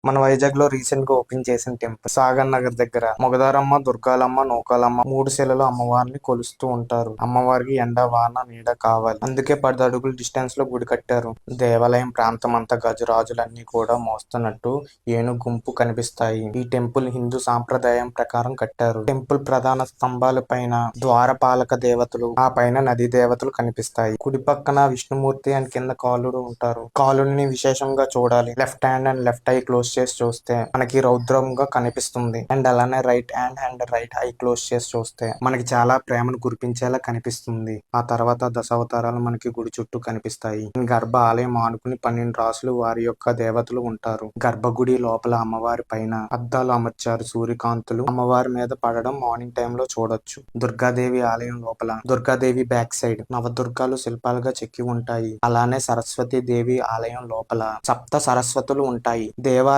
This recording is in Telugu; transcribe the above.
మన వైజాగ్ లో రీసెంట్ గా ఓపెన్ చేసిన టెంపుల్ సాగర్ నగర్ దగ్గర మొగదారమ్మ, దుర్గాలమ్మ, నూకాలమ్మ మూడు శిలలు అమ్మవారిని కొలుస్తూ ఉంటారు. అమ్మవారికి ఎండ వాన నీడ కావాలి, అందుకే 10 అడుగుల డిస్టెన్స్ లో గుడి కట్టారు. దేవాలయం ప్రాంతం అంతా గజరాజులన్నీ కూడా మోస్తున్నట్టు ఏనుగు గుంపు కనిపిస్తాయి. ఈ టెంపుల్ హిందూ సాంప్రదాయం ప్రకారం కట్టారు. టెంపుల్ ప్రధాన స్తంభాల పైన ద్వారపాలక దేవతలు, ఆ పైన నదీ దేవతలు కనిపిస్తాయి. కుడి పక్కన విష్ణుమూర్తి అండ్ కింద కాలుడు ఉంటారు. కాలుడిని విశేషంగా చూడాలి. Left hand and left I close చేసి చూస్తే మనకి రౌద్రంగా కనిపిస్తుంది. అండ్ అలానే right hand and right I close చేసి చూస్తే మనకి చాలా ప్రేమను కురిపించేలా కనిపిస్తుంది. ఆ తర్వాత దశావతారాలు మనకి గుడి చుట్టూ కనిపిస్తాయి. గర్భ ఆలయం ఆనుకుని 12 రాసులు వారి యొక్క దేవతలు ఉంటారు. గర్భగుడి లోపల అమ్మవారి పైన అద్దాలు అమర్చారు. సూర్యకాంతులు అమ్మవారి మీద పడడం మార్నింగ్ టైం లో చూడొచ్చు. దుర్గాదేవి ఆలయం లోపల దుర్గాదేవి బ్యాక్ సైడ్ నవదుర్గాలు శిల్పాలుగా చెక్కి ఉంటాయి. అలానే సరస్వతి దేవి ఆలయం లోపల సప్త సరస్వతులు ఉంటాయి. దేవాలయం